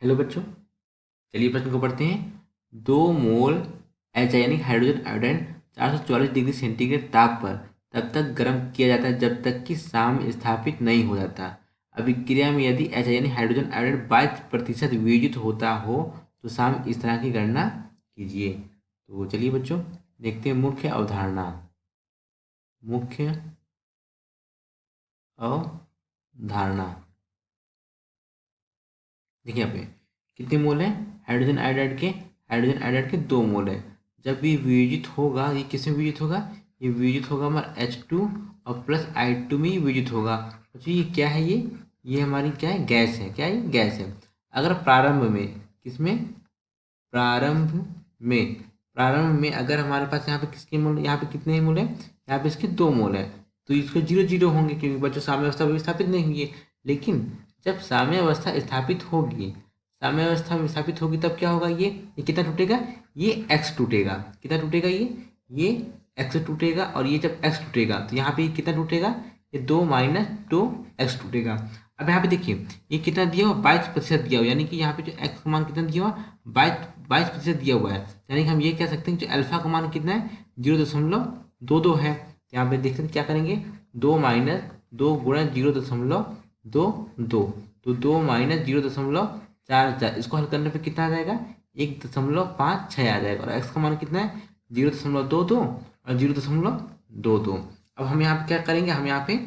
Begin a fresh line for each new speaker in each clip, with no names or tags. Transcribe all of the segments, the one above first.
Hello बच्चों, चलिए प्रश्न को पढ़ते हैं। 2 मोल एच यानी हाइड्रोजन आयोडाइड 444 डिग्री सेंटीग्रेड ताप पर तब तक गर्म किया जाता है जब तक कि साम्य स्थापित नहीं हो जाता। अभिक्रिया में यदि एच यानी हाइड्रोजन आयोडाइड 22% वियोजित होता हो तो साम्य स्थिरांक की गणना कीजिए। तो चलिए बच्चों, देखते हैं मुख्य अवधारणा। मुख्य अवधारणा देखिए यहाँ पे कितने मोल है हाइड्रोजन आयोडाइड के 2 मोल है। जब भी वियोजित होगा, ये किसमें वियोजित होगा? ये वियोजित होगा हमारा H2 और प्लस I2 में ही वियोजित होगा। तो ये क्या है? ये हमारी क्या है? गैस है। क्या है? गैस है। अगर प्रारंभ में, किसमें? प्रारंभ में प्रारंभ में अगर हमारे पास यहाँ पे किसके मोल, यहाँ पे कितने मोल है? यहाँ पे इसके 2 मोल है। तो इसको 0 0 होंगे क्योंकि बच्चों साम्य अवस्था भी स्थापित नहीं हुई है। लेकिन जब साम्य अवस्था स्थापित होगी, साम्य अवस्था में स्थापित होगी तब क्या होगा? ये कितना टूटेगा? ये x टूटेगा। कितना टूटेगा? ये x टूटेगा। और ये जब x टूटेगा तो यहाँ पे कितना टूटेगा? ये 2 माइनस 2x टूटेगा। अब यहाँ पे देखिए ये कितना दिया हुआ? 22% दिया हुआ, यानी कि यहाँ पे जो x का मान कितना दिया हुआ? 22% दिया हुआ है। यानी कि हम ये कह सकते हैं कि जो अल्फा का मान कितना है? 0.22 है। तो यहाँ पे देख सकते हैं क्या करेंगे? 2 माइनस 2 गुणा 0.22, तो 2 माइनस 0.44, इसको हल करने पे कितना आ जाएगा? 1.56 आ जाएगा। और x का मान कितना है? 0.22 और 0.22। अब हम यहाँ पे क्या करेंगे? हम यहाँ पे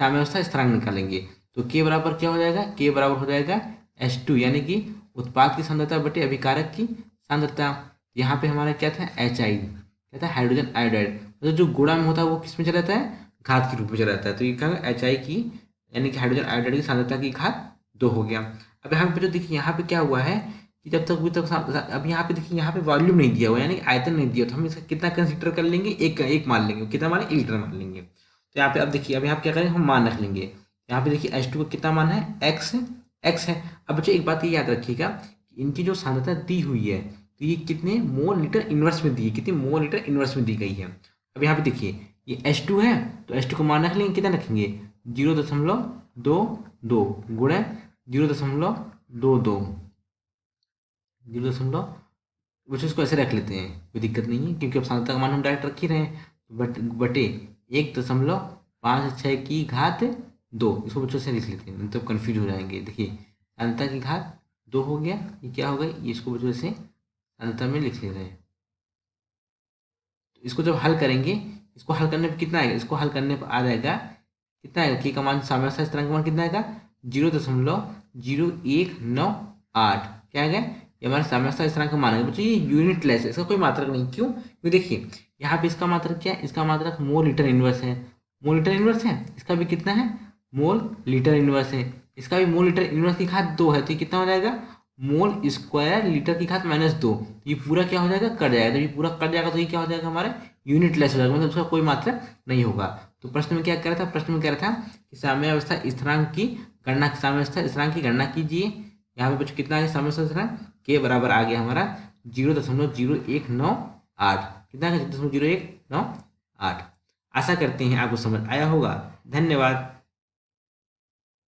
साम्यावस्था स्थिरांक निकालेंगे। तो k बराबर क्या हो जाएगा? k बराबर हो जाएगा H2, यानी कि उत्पाद की सांद्रता बटे अभिकारक की सांद्रता। यहाँ पे हमारा क्या था? HI क्या था? Hydrogen iodide. तो जो गुणा में होता है वो किस में चला जाता है? घात के रूप में चला जाता है। तो ये क्या होगा? HI की, यानी कि हाइड्रोजन आयोडाइड की सांद्रता की घात 2 हो गया। अब यहाँ पे जो देखिए यहाँ पे क्या हुआ है कि जब तक अब यहाँ पे देखिए यहाँ पे वॉल्यूम नहीं दिया हुआ, यानी कि आयतन नहीं दिया, तो हम इसका कितना कंसिडर कर लेंगे? एक मान लेंगे। कितना मान? 1 लीटर मान लेंगे। तो यहाँ पे अब देखिए, अब यहाँ पे क्या करेंगे? हम मान रख लेंगे। यहाँ पे देखिए H2 का कितना मान है? x है। अब बच्चों एक बात ये याद रखिएगा, इनकी जो सांद्रता दी हुई है तो ये कितने मोल लीटर इनवर्स में दी है? कितने मोल लीटर इनवर्स में दी गई है? अब यहाँ पे देखिए ये H2 है, तो H2 को मान रख लेंगे। कितना रखेंगे? 0.22 गुणा 0.22, 0. बच्चों इसको ऐसे रख लेते हैं, कोई दिक्कत नहीं है क्योंकि अब सांद्रता का मान हम डायरेक्ट रख ही रहे हैं। बटे 1.56 की घात 2, इसको बच्चों से लिख लेते हैं, नहीं तो कन्फ्यूज हो जाएंगे। देखिए सांद्रता की घात 2 हो गया, ये क्या हो गया? ये इसको बच्चों से सांद्रता में लिख ले रहे हैं। तो इसको जब हल करेंगे, इसको हल करने पर कितना आएगा? इसको हल करने पर आ जाएगा कितना आएगा? के का मान, साम्यावस्था स्थिरांक का मान कितना आएगा? 0.0198। क्या आएगा? ये हमारा साम्यावस्था स्थिरांक का मान है बच्चों। ये यूनिट लेस है, इसका कोई मात्रक नहीं। क्यों? क्योंकि देखिए यहाँ पे इसका मात्रक क्या है? इसका मात्रक मोल लीटर इनवर्स है। मोल लीटर इनवर्स है, इसका भी कितना है? मोल लीटर इनवर्स है। इसका भी मोल लीटर इनवर्स की घात 2 है, तो ये कितना हो जाएगा? मोल स्क्वायर लीटर की घात -2। ये पूरा क्या हो जाएगा? कट जाएगा। जब ये पूरा कट जाएगा तो ये क्या हो जाएगा? हमारा यूनिट लेस हो जाएगा, मतलब उसका कोई मात्रक नहीं होगा। तो प्रश्न में क्या कह रहा था? प्रश्न में कह रहा था कि साम्यावस्था स्थिरांक की गणना, साम्यावस्था स्थिरांक की गणना कीजिए। यहाँ पे बच्चों कितना है साम्यावस्था स्थिरांक? के बराबर आ गया हमारा 0.0198। कितना है? 0.0198। आशा करते हैं आपको समझ आया होगा। धन्यवाद।